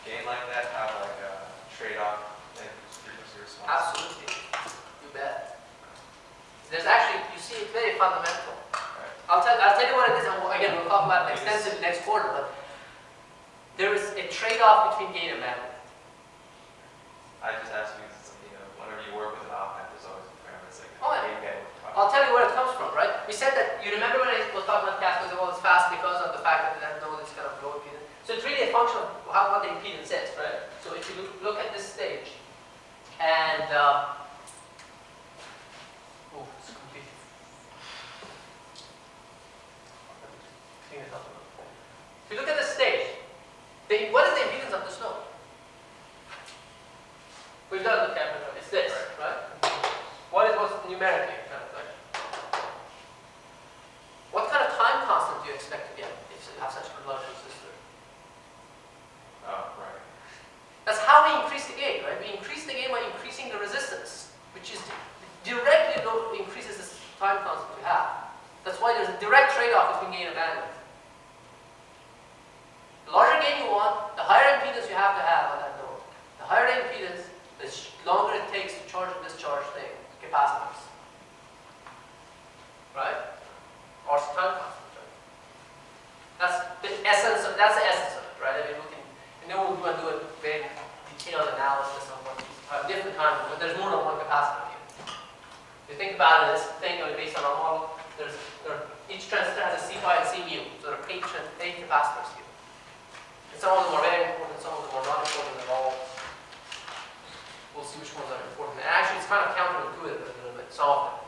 gain like that have like a trade-off in frequency response? Absolutely. You bet. There's actually, you see, it's very fundamental. Right. I'll tell you what it is, and again, we'll talk about it extensively next quarter, but there is a trade-off between gain and bandwidth. I just asked you, whenever you work with an op amp, there's always a parameter that's like, Oh, yeah. gain bandwidth. I'll tell you where it comes from, right? We said that, you remember when I was talking about cascades, well, it's fast because of the fact that it has no this kind of low impedance. So it's really a function of what the impedance is, right? So if you look at this stage, and, oh, it's completely, clean it up a little. If you look at this stage, what is the impedance of this node? We've done the camera, it's this, right? What is what's numerically? What kind of time constant do you expect to get if you have such a large resistor? Oh, right. That's how we increase the gain, right? We increase the gain by increasing the resistance, which is directly increases the time constant we have. That's why there's a direct trade-off between gain and bandwidth. The larger gain you want, the higher impedance you have to have on that node. The higher the impedance, the longer it takes to charge and discharge thing, capacitors. Right? Or time constant, right? That's the essence of it, right? I mean, we can we'll do a very detailed analysis of what different times, but there's more than one capacitor here. If you think about it, this thing based on our model, each transistor has a C pi and C mu, so there are 8 capacitors here. And some of them are very important, some of them are not important at all. We'll see which ones are important. And actually, it's kind of counterintuitive a little bit, some of them.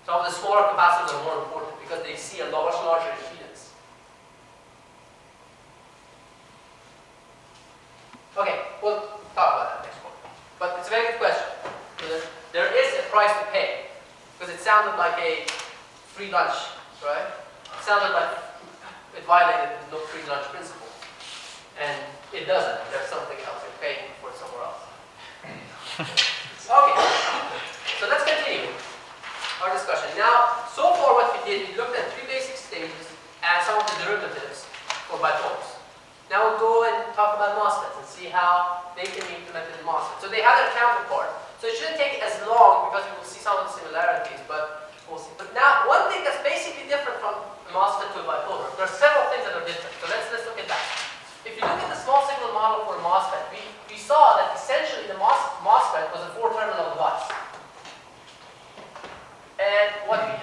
Some of the smaller capacitors are more important because they see a much larger impedance. Okay, we'll talk about that next one. But it's a very good question. There is a price to pay because it sounded like a free lunch, right? It sounded like it violated the no free lunch principle. And it doesn't. There's something else. You're paying for it somewhere else. Okay, so let's continue our discussion. Now, so far what we did, we looked at 3 basic stages and some of the derivatives for bipolars. Now we'll go and talk about MOSFETs and see how they can be implemented in MOSFETs. So they have their counterpart. So it shouldn't take as long because we will see some of the similarities, but we'll see. But now, one thing that's basically different from a MOSFET to a bipolar, there are several things that are different. So let's look at that. If you look at the small signal model for a MOSFET, we saw that essentially the MOSFET was a 4-terminal device. And what we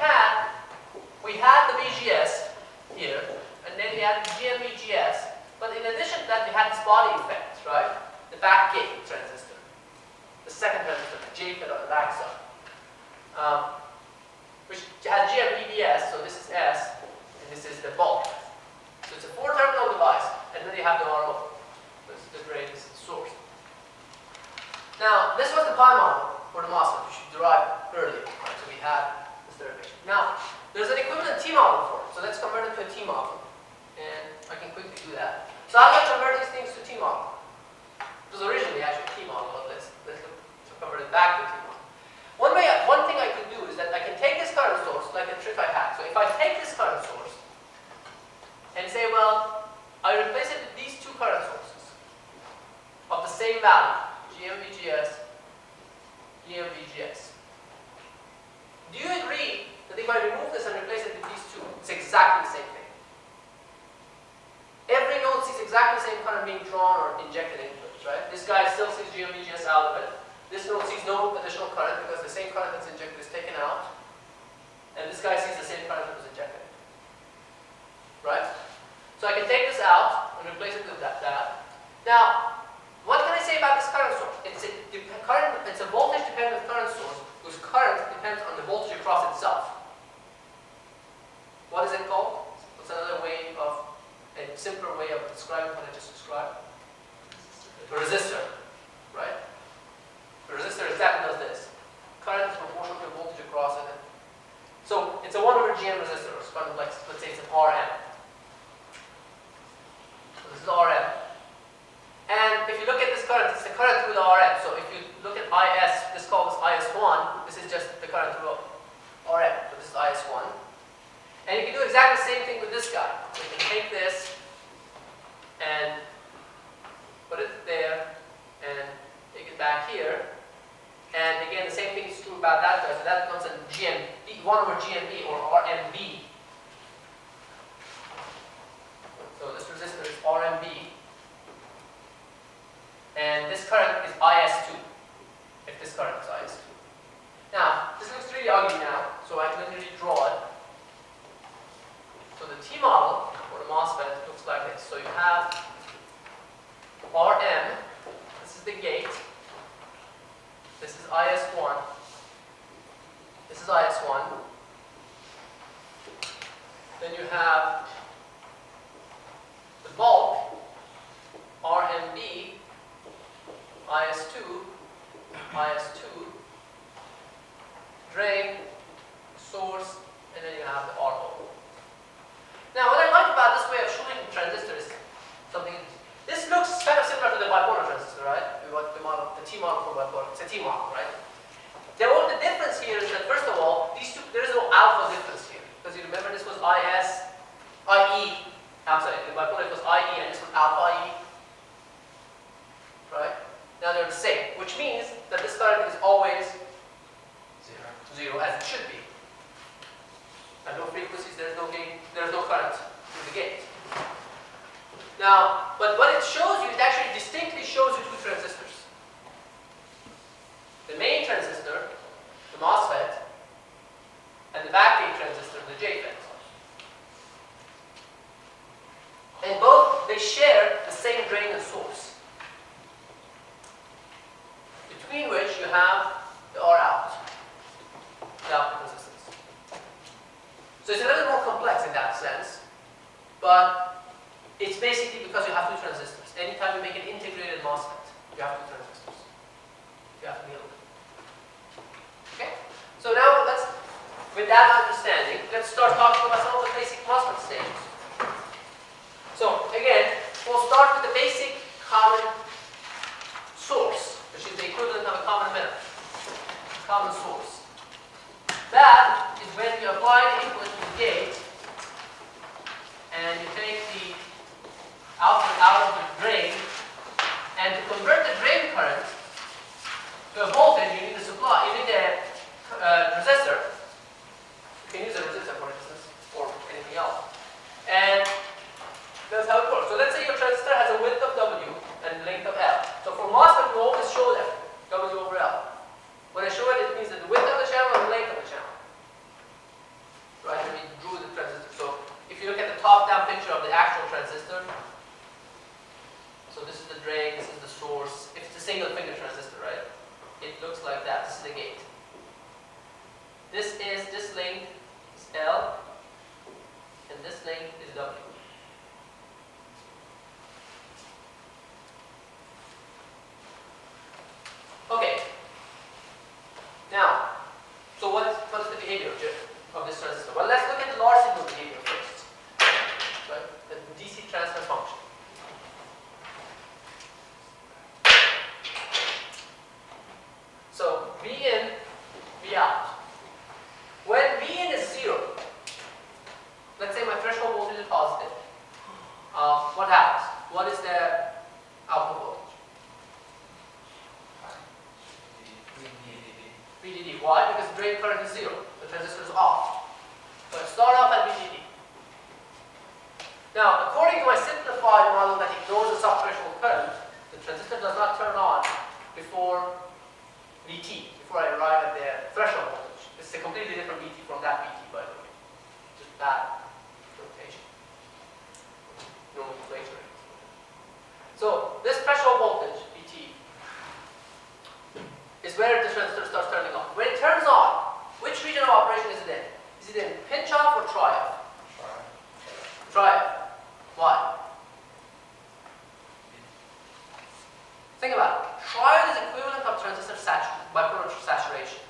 had the VGS here, and then we had the GM-VGS, but in addition to that, we had this body effect, right? The back gate transistor. The second transistor, the JFET on the back side. Which has GM-VDS, so this is S, and this is the bulk. So it's a 4-terminal device, and then you have the RO. This is the drain, this is the source. Now, this was the pi model for the MOSFET, which we derived earlier. Right? So we had this derivation. Now, there's an equivalent T model for it. So let's convert it to a T model. And I can quickly do that. So how do I convert these things to T model? It was originally actually a T model, but let's convert it back to T model. One thing I could do is that I can take this current source, like the trick I had. So if I take this current source and say, well, I replace it with these 2 current sources of the same value, GM-VGS, GM-VGS. Do you agree that if I remove this and replace it with these 2, it's exactly the same thing? Every node sees exactly the same current being drawn or injected into it, right? This guy still sees GM-VGS out of it. This node sees no additional current because the same current that's injected is taken out. And this guy sees the same current that was injected. Right? So I can take this out and replace it with that. Now, what can I say about this current source? It's a voltage-dependent current source whose current depends on the voltage across itself. What is it called? What's another way of, a simpler way of describing what I just described? A resistor, right? A resistor exactly does this. Current is proportional to the voltage across it. So it's a 100 GM resistor, it's kind of like, let's say it's an RM. So this is RM. And if you look at this current, it's the current through the RM. So if you look at IS, this called IS1, this is just the current through RM. So this is IS1. And you can do exactly the same thing with this guy. So you can take this and put it And again, the same thing is true about that guy. So that becomes a GMB, 1 over GMB or RMB. So this resistor is RMB. And this current is IS2, if this current is IS2. Now, this looks really ugly now, so I can literally draw it. So the T model, or the MOSFET, looks like this. So you have RM, this is the gate, this is IS1, this is IS1. Then you have the bulk, RMB, IS2, IS2, drain, source, and then you have the RO. Now, what I like about this way of showing transistors is something. This looks kind of similar to the bipolar transistor, right? The T model for bipolar. It's a T model, right? The difference here is that, first of all, these two, there is no alpha difference here. Because you remember this was IE, I'm sorry, the bipolar it was IE and this was alpha E. Right? Now they're the same, which means that this current is always zero, as it should be. At low frequencies, there is no gain, there is no current through the gate. Now, but what it shows you, it actually distinctly shows you two transistors. The main transistor, the MOSFET, and the backgate transistor, the JFET. And both, they share the same drain and source, between which you have the R out, the output resistance. So it's a little more complex in that sense, but it's basically because you have two transistors. Anytime you make an integrated MOSFET, you have two transistors. You have to deal with it. Okay? So now with that understanding, let's start talking about some of the basic MOSFET stages. So again, we'll start with the basic common source, which is the equivalent of a common emitter. Common source. That is when you apply the input to the gate and you take the output out of the drain, and to convert the drain current to a voltage, you need a supply, you need a resistor. You can use a resistor for instance, or anything else. And that's how it works. So let's say your transistor has a width of W and length of L. So for MOSFET, we always show that W over L. When I show it, it means that the width of the channel and the length of the channel. Right? And we drew the transistor. So if you look at the top-down picture of the actual transistor, so this is the drain, this is the source. If it's a single finger transistor, right? It looks like that. This is the gate. This length is L, and this length is W. Okay. Now, so what is the behavior of this transistor? Well, let's look at the large signal behavior first. Right? The DC transfer function. So V in, V out. When V in is 0, let's say my threshold voltage is positive, what happens? What is the output voltage? VDD. Why? Because the drain current is 0. The transistor is off. So I start off at VDD. Now, according to my simplified model that ignores the subthreshold current, the transistor does not turn on before VT, before I arrive at the threshold voltage. This is a completely different VT from that VT, by the way. Just bad notation. Nomenclature. So this threshold voltage, VT, is where the transistor starts turning on. When it turns on, which region of operation is it in? Is it in pinch off or try off? Try off. Why? Think about it. Triode is equivalent of transistor bipolar saturation.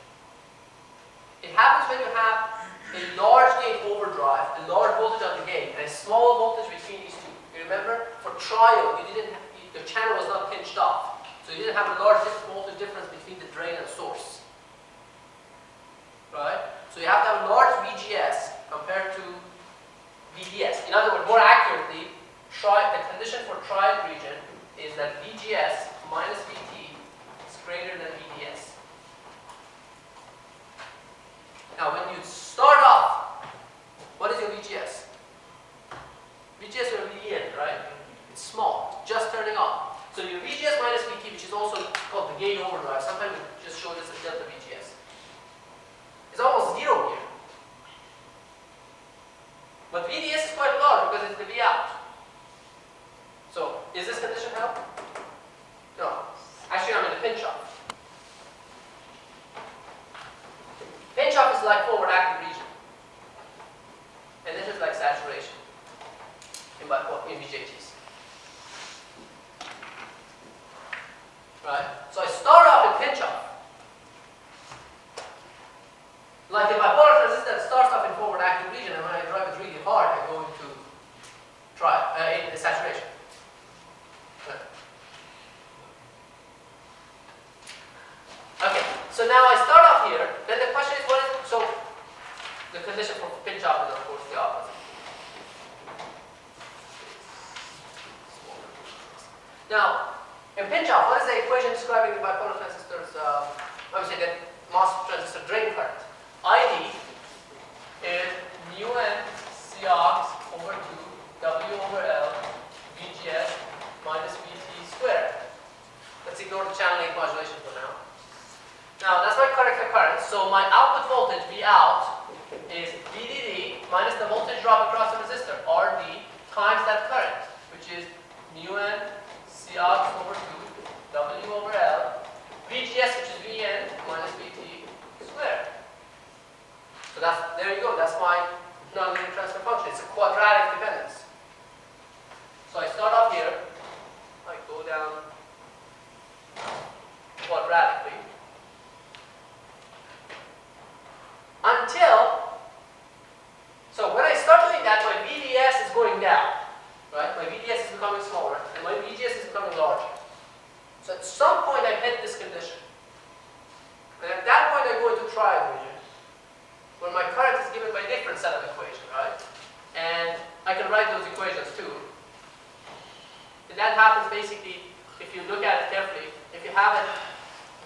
It happens when you have a large gate overdrive, a large voltage on the gate, and a small voltage between these two. You remember? For triode, the channel was not pinched off. So you didn't have a large voltage difference between the drain and source. Right? So you have to have a large VGS compared to VDS. In other words, more accurately, the condition for triode region is that VGS minus VT is greater than VDS. Now when you start off, what is your VGS? VGS will be in, right? It's small, just turning on. So your VGS minus VT, which is also called the gate overdrive, sometimes we just show this as delta VGS. It's almost zero here. But VDS is quite large because it's the V out. So, is this condition held? No. Actually, I'm in a pinch off. Pinch off is like forward active region. And this is like saturation in BJTs. Right? So I start off in pinch off. Like a bipolar transistor that starts off in forward active region, and when I drive it really hard, I go into saturation. Okay, so now I start off here. Then the question is, what is so? The condition for pinch off is of course the opposite. Now, in pinch off, what is the equation describing the bipolar transistor's? Obviously, the MOS transistor drain current. ID is mu n Cox over 2 W over L VGS minus VT squared. Let's ignore the channel 8 modulation for now. Now that's my corrector current. So my output voltage V out is VDD minus the voltage drop across the resistor RD times that current, which is mu n Cox over 2 W over L VGS, which is Vn minus VT squared. So there you go, that's my nonlinear transfer function. It's a quadratic dependence. So I start off here, I go down quadratically until, so when I start doing that, my VDS is going down, right? My VDS is becoming smaller and my VGS is becoming larger. So at some point I hit this condition. And at that point I go into triad region, where my current is given by a different set of equations, right? And I can write those equations too. And that happens basically, if you look at it carefully, if you have it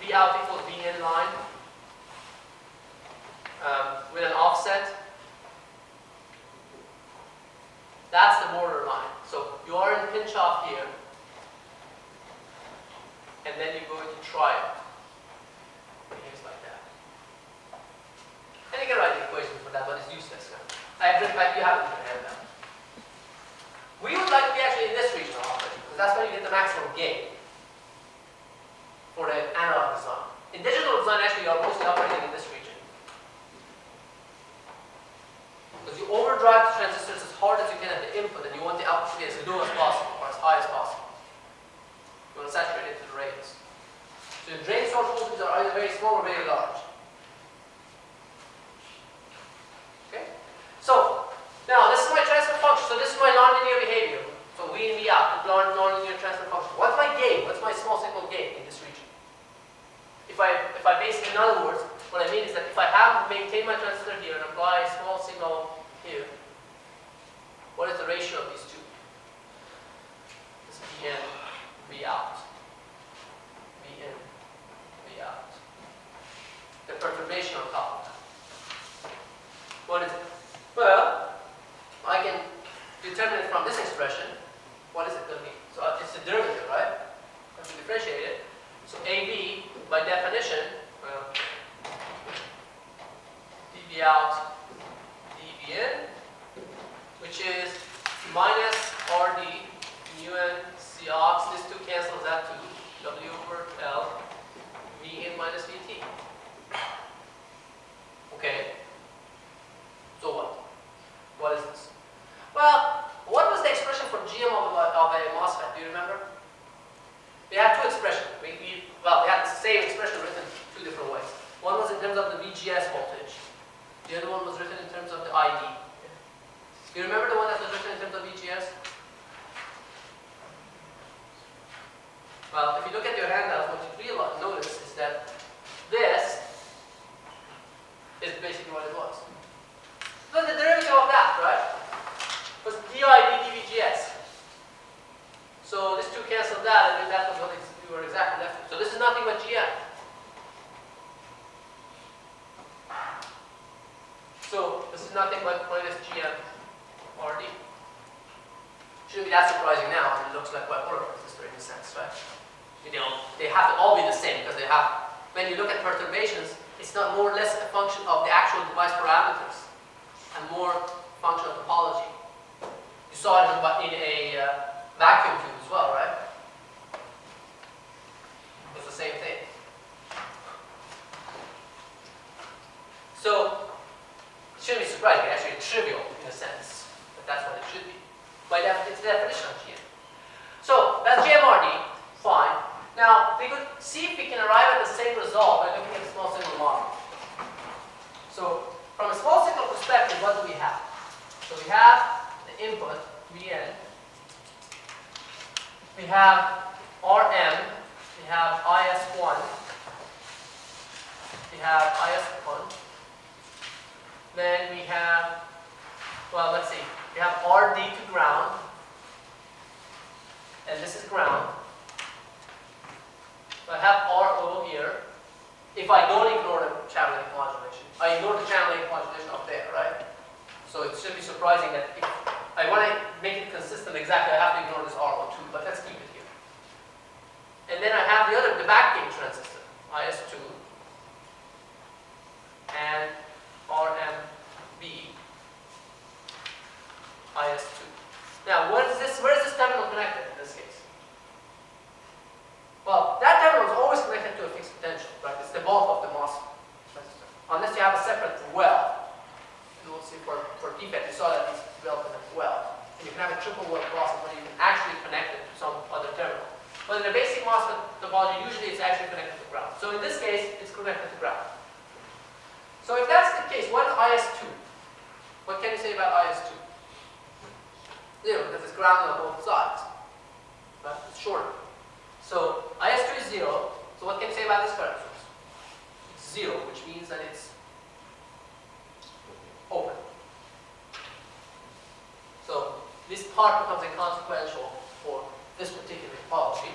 V out equals V in line with an offset, that's the border line. So you are in pinch off here, and then you go into triad. Like that. And you can write the equation for that, but it's useless. You haven't even had that. We would like to be actually in this region already, because that's where you get the maximum gain for the analog design. In digital design, actually, you are mostly operating in this region. Because you overdrive the transistors as hard as you can at the input, and you want the output to be as low as possible, or as high as possible. You want to saturate it to the rails. So your drain source voltages are either very small or very large. Okay? So, now this is my transfer function. So this is my nonlinear behavior. So V in V out, the nonlinear transfer function. What's my gain? What's my small signal gain in this region? If I basically, in other words, what I mean is that if I have maintained my transistor here and apply a small signal here, what is the ratio of these two? This is V in, V out. V in, V out. The perturbation on top of that. What is it? Well, I can determine it from this expression. What is it going to be? So it's a derivative, right? I have to differentiate it. So AB, by definition, dV out, dV in, which is minus RD mu n Cox. This 2 cancels that 2. W over L, V in minus VT. Okay. So what? What is this? Well, what was the expression for GM of a MOSFET? Do you remember? They had two expressions. Well, they had the same expression written two different ways. One was in terms of the VGS voltage. The other one was written in terms of the ID. Do you remember the one that was written in terms of VGS? Well, if you look at your handout, what you notice is that this is basically what it was. So the derivative of that, right, was dID dVGS. So this 2 canceled that, and then that was what we were exactly left with. So this is nothing but GM. that surprising now. It looks like bipolar transistor in a sense, right? You know, they have to all be the same because they have, when you look at perturbations, it's not more or less a function of the actual device parameters and more function of topology. You saw it in a vacuum tube as well, right? It was the same thing. So, it shouldn't be surprising, actually trivial in a sense, but that's what it should be. By it's the definition of GM. So, that's GMRD, fine. Now, we could see if we can arrive at the same result by looking at the small signal model. So, from a small signal perspective, what do we have? So, we have the input, Vn. We have Rm. We have IS1. We have IS1. Then we have, well, let's see. We have RD to ground. And this is ground. So I have RO here. If I don't ignore the channel length modulation, I ignore the channel length modulation up there, right? So it should be surprising that if I want to make it consistent exactly, I have to ignore this RO2, but let's keep it here. And then I have the backgate transistor, IS2, and RMB, IS2. Now, where is this terminal connected in this case? Well, that terminal is always connected to a fixed potential, right? It's the bulk of the MOS transistor. Unless you have a separate well. And we'll see for defect, you saw that it's developed in a well. And you can have a triple well process where you can actually connect it to some other terminal. But in the basic MOS topology, usually it's actually connected to ground. So in this case, it's connected to ground. So if that's the case, what is IS2? What can you say about IS2? 0, because it's grounded on both sides. Right? It's shorter. So IS2 is 0. So what can you say about this current source? It's 0, which means that it's open. So this part becomes inconsequential for this particular topology.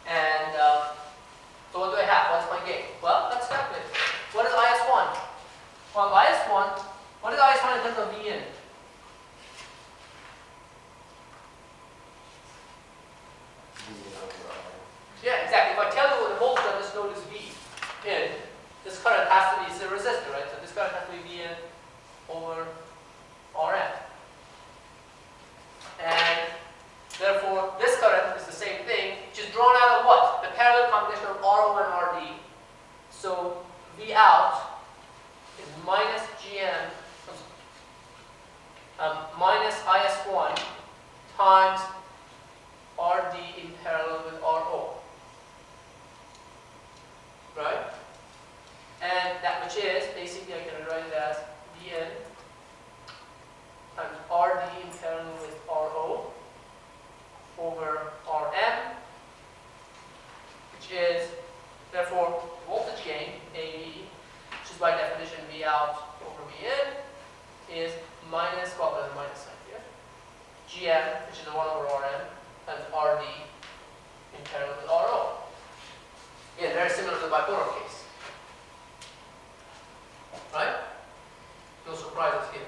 And so what do I have? What's my gain? Well, let's calculate it. What is IS1? Well, IS1, what is IS1 in terms of Vin? Yeah, exactly. If I tell you what the voltage on this node is V in, this current has to be, it's a resistor, right? So this current has to be V in over Rm. And therefore, this current is the same thing, which is drawn out of what? The parallel combination of RO and RD. So V out is minus GM minus IS1 times RD in parallel with RO. Right? And that which is, basically I can write it as Vn times RD in parallel with RO over Rm, which is, therefore, voltage gain, AV, which is by definition V out over Vn, is minus, well, there's a minus sign here, Gm, which is 1 over Rm, and RD in parallel with RO. Again, very similar to the bipolar case. Right? No surprises here.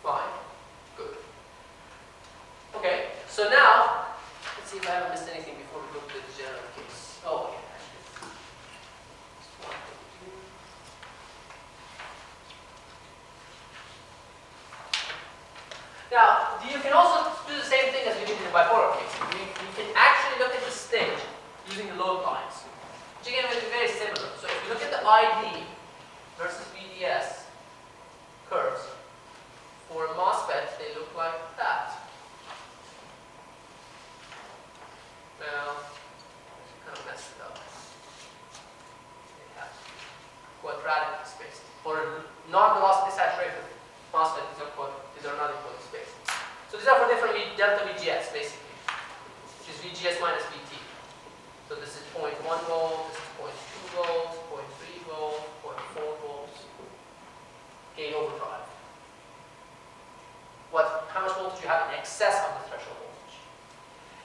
Fine. Good. Okay, so now, let's see if I haven't missed anything before we go to the general case. Oh, yeah, actually. Now, you can also do the same thing as we did in the bipolar case. You can actually look at the stage using the load lines, which again will be very similar. So if you look at the ID versus VDS curves, for a MOSFET, they look like that. Now, I kind of messed it up. They have quadratic spaced. For non-velocity saturated MOSFET, these are not equally spaced. So these are for different delta VGS, basically, which is VGS minus VT. So this is 0.1 volt, this is 0.2 volts, 0.3 volts, 0.4 volts. Gain overdrive. How much voltage you have in excess of the threshold voltage.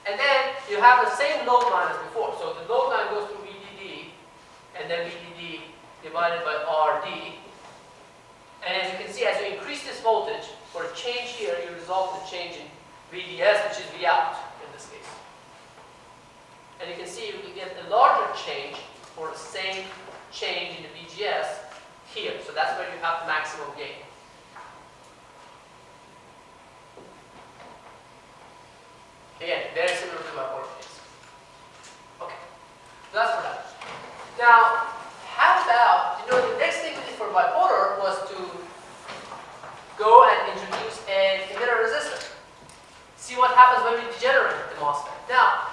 And then you have the same load line as before. So the load line goes through VDD, and then VDD divided by RD. And as you can see, as you increase this voltage, for a change here, you result in a change in VDS, which is V out in this case. And you can see you will get a larger change for the same change in the VGS here. So that's where you have the maximum gain. Again, very similar to my board case. Okay, so that's for that. Now, how about, the next thing we did for bipolar was to go and introduce an emitter resistor. See what happens when we degenerate the MOSFET. Now,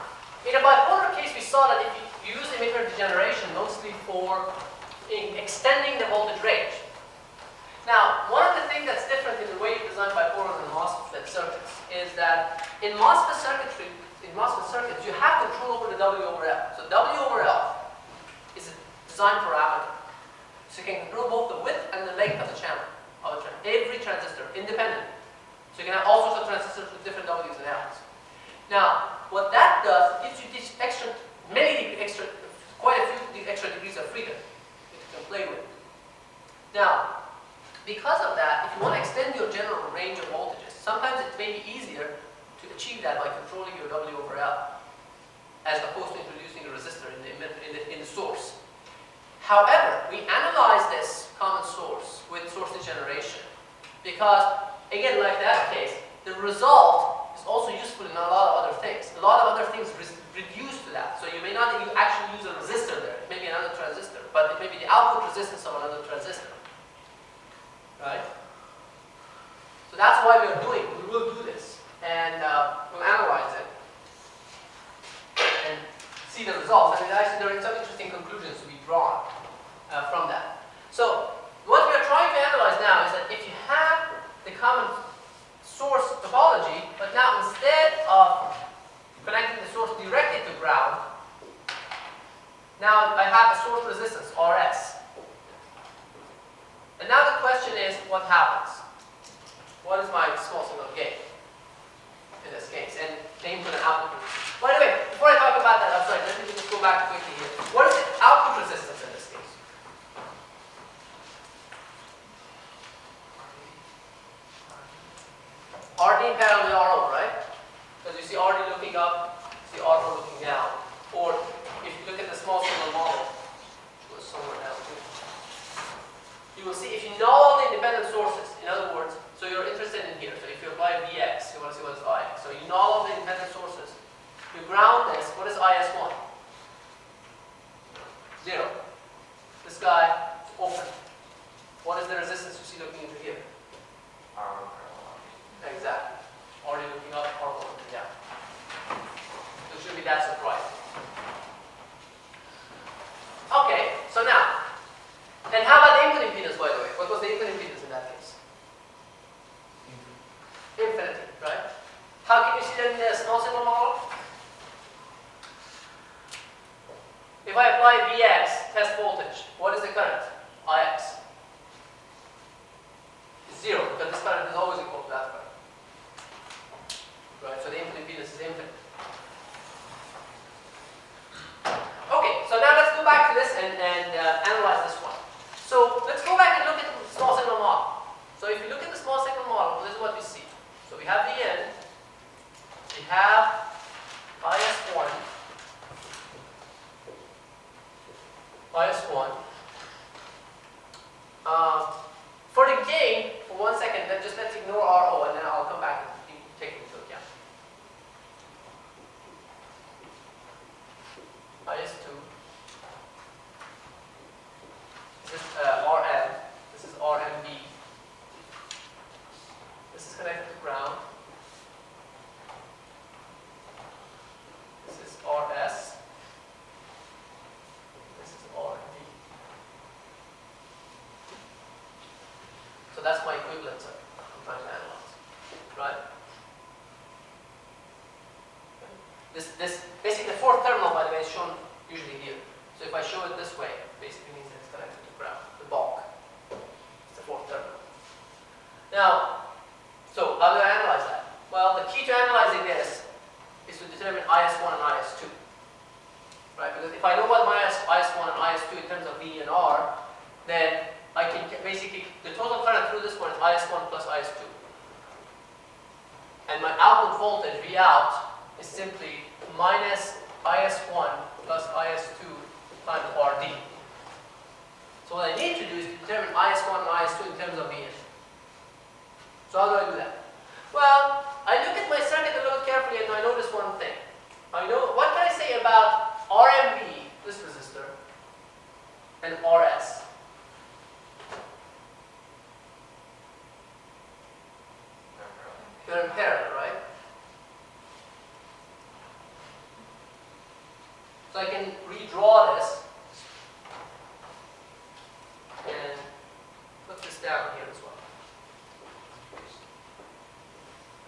in a bipolar case, we saw that if you use emitter degeneration mostly for extending the voltage range. Now, one of the things that's different in the way you design bipolar and MOSFET circuits is that in MOSFET circuits, you have control over the W over L. So W over L is a design parameter. So you can control both the width and the length of the channel. Every transistor, independent. So you can have all sorts of transistors with different W's and L's. Now, what that does, gives you this quite a few extra degrees of freedom that you can play with. Now, because of that, if you want to extend your general range of voltages, sometimes it may be easier to achieve that by controlling your W over L, as opposed to introducing a resistor in the source. However, we analyze this common source with source degeneration because, again, like that case, the result is also useful in a lot of other things. A lot of other things reduce to that. So you may not actually use a resistor there. It may be another transistor, but it may be the output resistance of another transistor. Right? So that's why we will do this. And we'll analyze it and see the results. And actually there are some interesting conclusions to be drawn from that. So what we are trying to analyze now is that if you have the common source topology, but now instead of connecting the source directly to ground, now I have a source resistance, RS. And now the question is, what happens? What is my small signal gain in this case? And the input and output resistance. By the way, before I talk about that, I'm sorry, let me just go back quickly here. What is the output resistance in this case? RD in parallel with RO, right? Because you see RD looking up, you see RO looking down. Or if you look at the small signal model, it goes somewhere down too. You will see if you know all the independent sources, in other words, so you're interested in here. So if you apply Vx, you want to see what is Ix. So you know all of the independent sources. You ground this. What is IS1? 0. This guy is open. What is the resistance you see looking into here? Exactly. Already looking up, or looking down. So it shouldn't be that surprising. Okay, so now, and how about the input impedance, by the way? What was the input impedance in that case? Infinity, right? How can you see that in the small signal model? If I apply Vx, test voltage, what is the current? Ix. 0, because this current is always equal to that current. Right, so the input impedance is infinite. Okay, so now let's go back to this and analyze this one. So let's go back and look at the small signal model. So if you look at the small signal model, this is what we see. So we have the N, we have IS1, for the gain, for 1 second, let's ignore RO and then I'll come back and take it into account. IS2. This is RM. This is RMB. This is connected to ground. This is RS. This is RD. So that's my equivalent circuit I'm trying to analyze, right? This basically the fourth terminal, by the way, is shown usually here. So if I show it this way, basically means that it's connected to ground, the bulk. It's the fourth terminal. Now, so how do I analyze that? Well, the key to analyzing this is to determine IS1 and IS2. Right? Because if I know what my IS1 and IS2 in terms of V and R, then I can basically the total current through this one is IS1 plus IS2. And my output voltage, V out, is simply minus IS1 plus IS2 times RD. So what I need to do is determine IS1 and IS2 in terms of Vn. So how do I do that? Well, I look at my circuit a little carefully and I notice one thing. I know, what can I say about RMB, this resistor, and RS? They're in parallel, right? So I can redraw this and put this down here as well.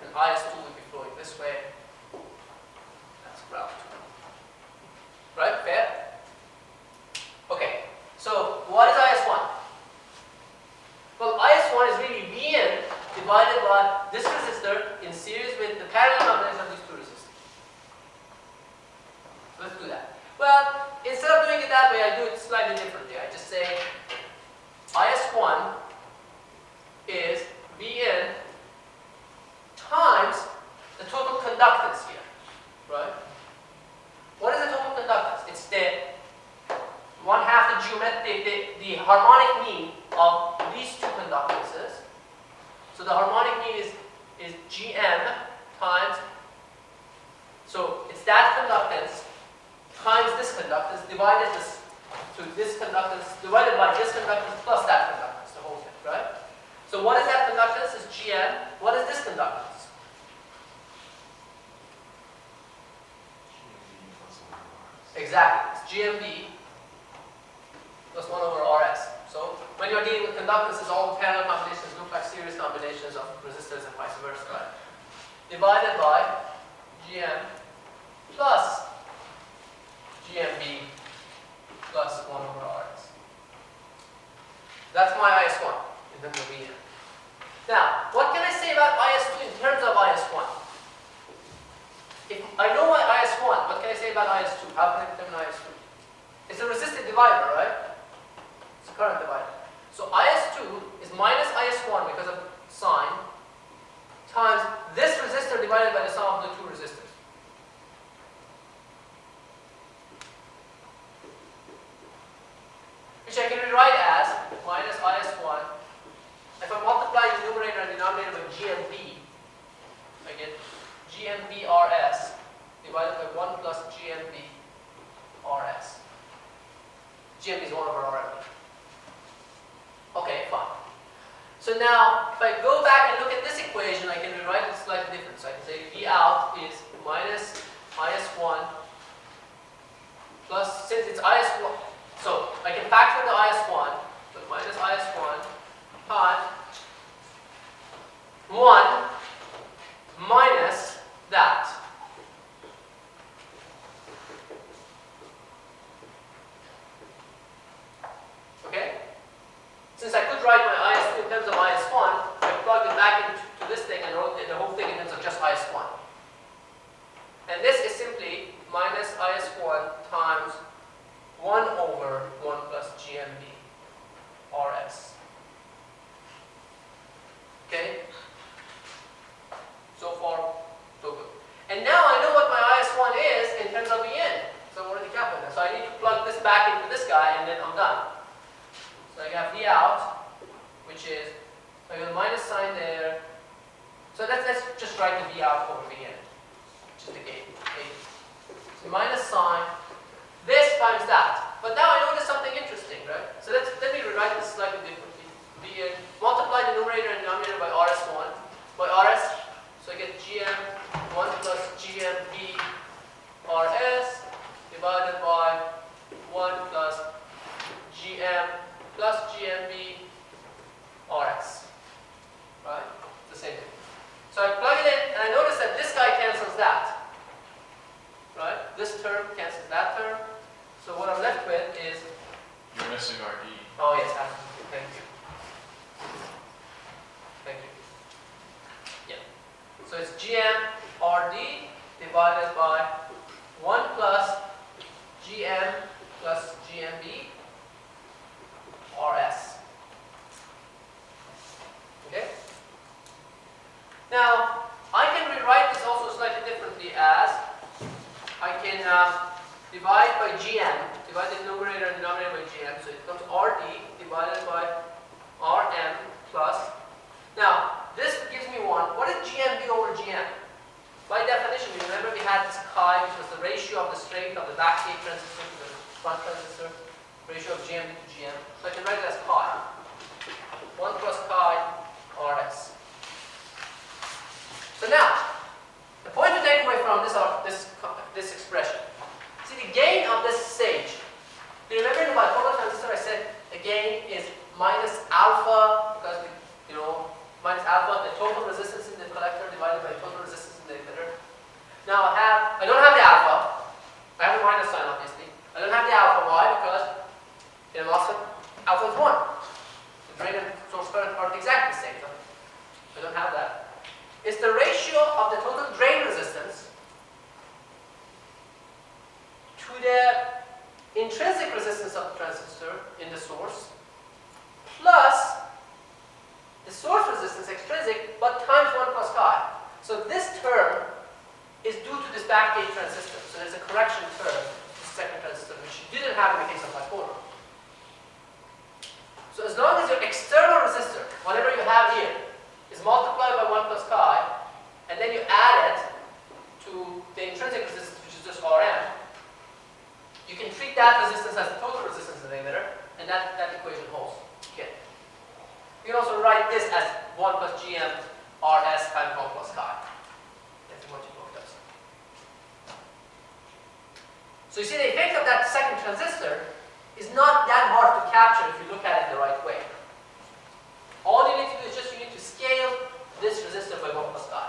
And IS2 will be flowing this way. That's ground. Right? Fair? Okay. So what is IS1? Well, IS1 is really Vn divided by this resistor in series with the parallel combination of these two resistors. So let's do that. Well, instead of doing it that way, I do it slightly differently. I just say IS1 is Vn times the total conductance here, right? What is the total conductance? It's the 1/2 the geometric, the harmonic mean of these two conductances. So the harmonic mean is Gm times, so it's that conductance times this conductance divided this conductance divided by this conductance plus that conductance, the whole thing, right? So what is that conductance? Is Gm. What is this conductance? Exactly. It's GMB plus 1 over Rs. So when you're dealing with conductances, all the parallel combinations look like series combinations of resistors and vice versa, right? Divided by Gm plus GMB plus 1 over Rs. That's my IS1 in terms of Vn. Now, what can I say about IS2 in terms of IS1? If I know my IS1, what can I say about IS2? How can I determine IS2? It's a resistive divider, right? It's a current divider. So IS2 is minus IS1 because of sign times this resistor divided by the sum of the two resistors. Which I can rewrite as minus IS1. If I multiply the numerator and denominator by GMB, I get GMB Rs divided by 1 plus GMB Rs. GMB is 1 over RMB. Okay, fine. So now, if I go back and look at this equation, I can rewrite it slightly different. So I can say V out is minus IS1 plus, since it's IS1, so I can factor the IS1, so minus IS1 times 1 minus that. Okay? Since I could write my IS2 in terms of IS1, I plugged it back into this thing and wrote the whole thing in terms of just IS1. And this is simply minus IS1 times 1 over 1 plus GMB Rs. Okay? So far, so good. And now I know what my IS1 is in terms of Vn. So I've already calculated that. So I need to plug this back into this guy and then I'm done. So I have V out, which is, so I got a minus sign there. So let's just write the V out over Vn, which is the gain. So minus sign, this times that. But now I notice something interesting, right? So let me rewrite this slightly differently. Vn, multiply the numerator and denominator by Rs1, by Rs, so I get Gm1 plus GMB Rs divided by 1 plus Gm plus GMB Rs. Right? It's the same thing. So I plug it in and I notice that this guy cancels that. Right? This term cancels that term. So what I'm left with is... You're missing RD. Oh yes, absolutely. Thank you. Thank you. Yeah. So it's Gm RD divided by 1 plus Gm plus GMB Rs. then divide by GM, divide the numerator and denominator by GM, so it becomes RD divided by RM plus. Now, this gives me 1. What is GM be over GM? By definition, you remember we had this chi, which was the ratio of the strength of the backgate transistor to the front transistor, ratio of GM to GM. So I can write it as chi. 1 plus chi RS. So now, the point to take away from this expression. See, the gain of this stage. Do you remember in the bipolar transistor I said the gain is minus alpha, because minus alpha, the total resistance in the collector divided by total resistance in the emitter. Now I don't have the alpha. I have a minus sign obviously. I don't have the alpha. Why? Because in a MOSFET, alpha is 1. The drain and source current are exactly the same. So I don't have that. It's the ratio of the total drain resistance to the intrinsic resistance of the transistor in the source plus the source resistance extrinsic, but times 1 plus chi. So this term is due to this backgate transistor. So there's a correction term to the second transistor, which you didn't have in the case of bipolar. So as long as your external resistor, whatever you have here, is multiplied by 1 plus chi, and then you add it to the intrinsic resistance, which is just Rm, you can treat that resistance as the total resistance in the emitter, and that equation holds. Okay. You can also write this as 1 plus Gm Rs times 1 plus chi. That's what your book does. So you see the effect of that second transistor is not that hard to capture if you look at it the right way. All you need to do is you need to scale this resistor by 1 plus chi.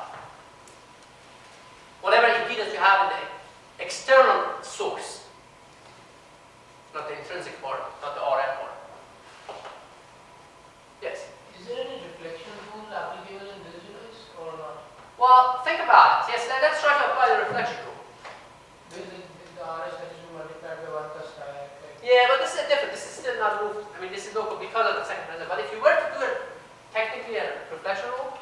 Whatever impedance you have in the external source, not the intrinsic part, not the Rm part. Yes? Is there any reflection rule applicable in this device or not? Well, think about it. Yes, let's try to apply the reflection rule. With the RS that is multiplied by 1 plus chi. Yeah, but this is different. This is still not moved. I mean, this is local because of the second transistor. But if you were to do it technically a reflection rule,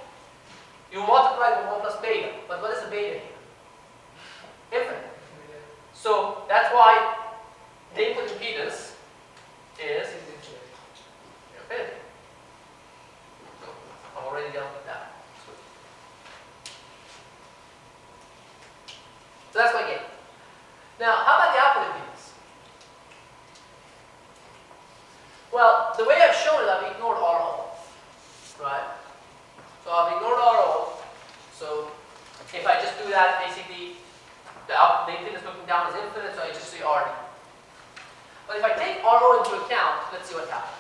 you multiply by 1 plus beta. But what is the beta here? Infinite. So that's why the input impedance is infinity. So I've already dealt with that. So that's my gain. Now, how about the output impedance? Well, the way I've shown it, I've ignored RO. Right? So I've ignored RO. So if I just do that, basically, the impedance looking down is infinite, so I just say RD. But if I take RO into account, let's see what happens.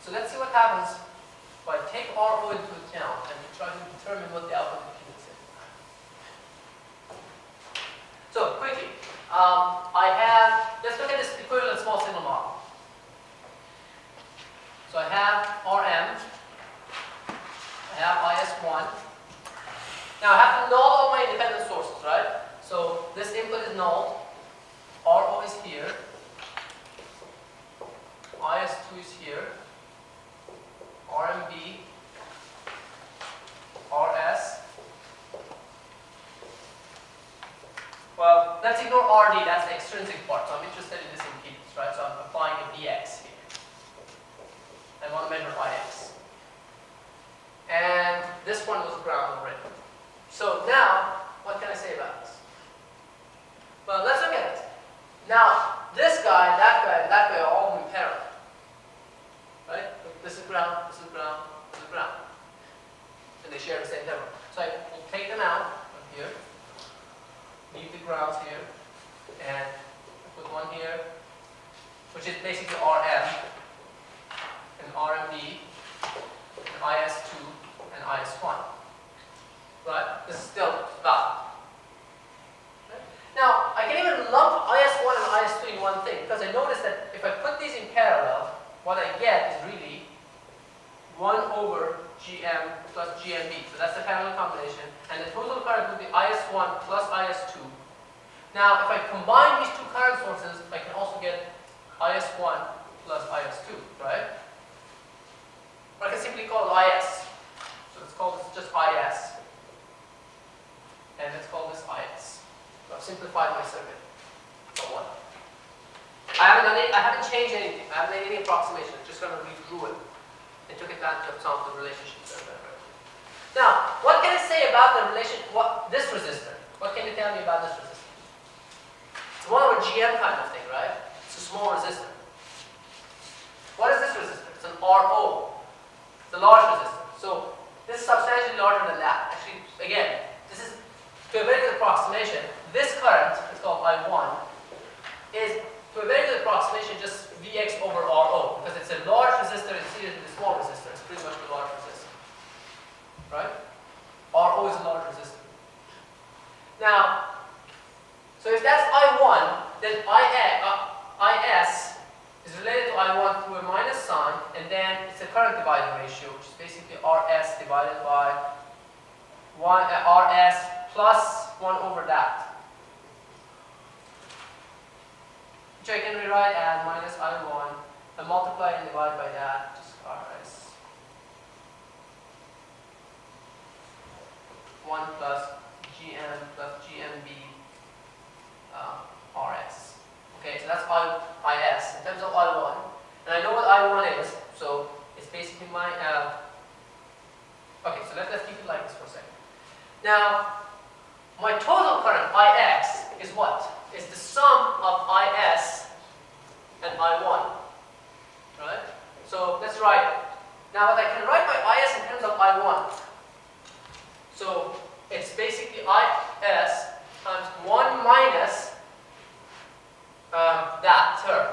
So let's see what happens if I take RO into account and try to determine what the output impedance is. So quickly, let's look at this equivalent small signal model. So I have Rm, I have IS1. Now I have to null all my independent sources, right? So this input is null, RO is here, IS2 is here, RMB, RS. Well, let's ignore RD, that's the extrinsic part. So I'm interested in this impedance, right? So I'm applying a Vx here. I want to measure Ix. And this one was ground already. So now, what can I say about this? Well, let's look at it. Now, this guy, that guy are all in parallel. Right? This is ground, this is ground, this is ground. And they share the same terminal. So I will take them out from here, leave the grounds here, and put one here, which is basically RM, and RMB, and IS2, and IS1. Right? This is still valid. Right? Now, I can even lump IS1 and IS2 in one thing, because words, I notice that if I put these in parallel, what I get is really 1 over GM plus GMB. So that's the parallel combination. And the total current will be IS1 plus IS2. Now, if I combine these two current sources, I can also get IS1 plus IS2, right? Or I can simply call it IS. So let's call this just IS. And let's call this IS. So I've simplified my circuit. So what? I haven't changed anything. I haven't made any approximation. I'm just going to redrew it and took advantage of some of the relationships that I've written. Now, what can I say about the this resistor? What can you tell me about this resistor? It's more of a GM kind of thing, right? It's a small resistor. What is this resistor? It's an RO. It's a large resistor. So this is substantially larger than that. Actually, again, this is to a very good approximation. This current, it's called I1, is to a very good approximation just Vx over RO, because it's a large resistor and seated in a small resistor. It's pretty much a large resistor, right? RO is a large resistor. Now, so if that's I1, then IS is related to I1 through a minus sign, and then it's a current dividing ratio, which is basically RS divided by RS plus 1 over that. Which I can rewrite as minus I1 and multiply and divide by that, just RS. 1 plus GM plus GMB RS. Okay, so that's IS in terms of I1. And I know what I1 is, so it's basically my okay, so let's keep it like this for a second. Now, my total current Ix is what? Is the sum of Is and I1, right? So let's write it. Now, I can write my Is in terms of I1. So it's basically Is times 1 minus that term.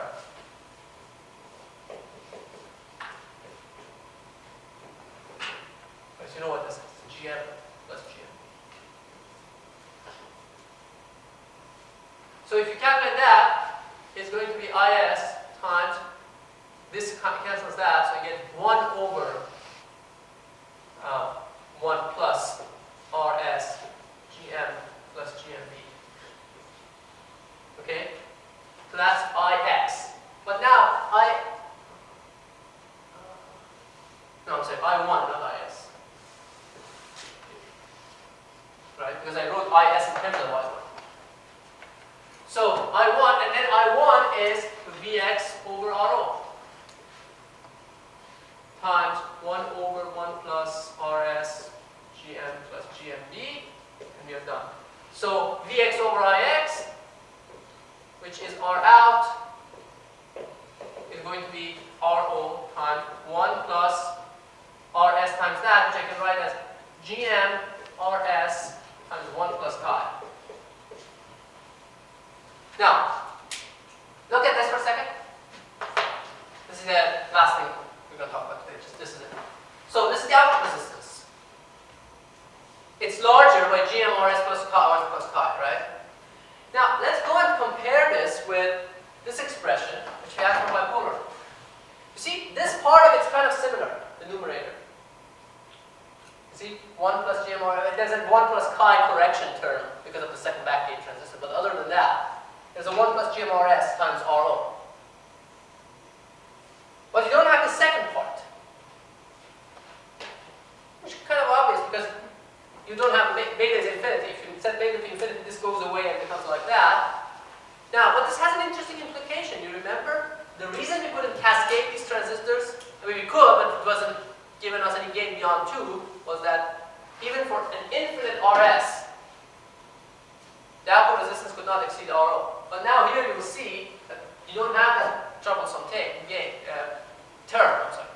Because you know what this is? GM plus GM. So if you calculate that, it's going to be IS times, this cancels that, so you get 1 over 1 plus RS GM plus GMB. Okay? So that's Ix. But now, I'm sorry, I1, not Is. Right? Because I wrote Is in terms of I1. So I1, and then I1 is Vx over RO times 1 over 1 plus RS GM plus GMD, and we are done. So Vx over Ix, which is R out, is going to be RO times 1 plus RS times that, which I can write as GM RS times 1 plus chi. Now, look at this for a second. This is the last thing we're going to talk about today. Just this is it. So this is the output resistance. It's larger by GMRS plus chi, 1 plus chi, right? Now, let's go and compare this with this expression, which we have for bipolar. You see, this part of it's kind of similar, the numerator. You see, 1 plus GMRS, there's a 1 plus chi correction term because of the second backgate transistor, but other than that, there's a 1 plus GMRS times RO. But you don't have the second part, which is kind of obvious because you don't have beta is infinity. If you set beta to infinity, this goes away and becomes like that. Now, but this has an interesting implication. You remember? The reason we couldn't cascade these transistors, I mean we could, but it wasn't giving us any gain beyond 2, was that even for an infinite RS, the output resistance could not exceed RO. But now here you will see that you don't have that troublesome term. I'm sorry.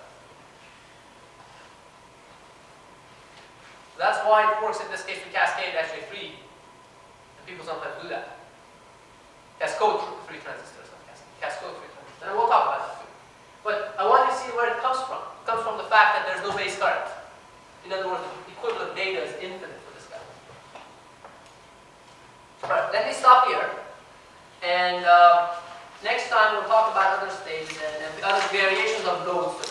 That's why it works in this case. We cascade actually 3, and people sometimes do that. Cascode 3 transistors, not cascode 3 transistors, and we'll talk about that too. But I want you to see where it comes from. It comes from the fact that there's no base current. In other words, the equivalent data is infinite for this guy. Alright, let me stop here. And Next time we'll talk about other states and other variations of loads.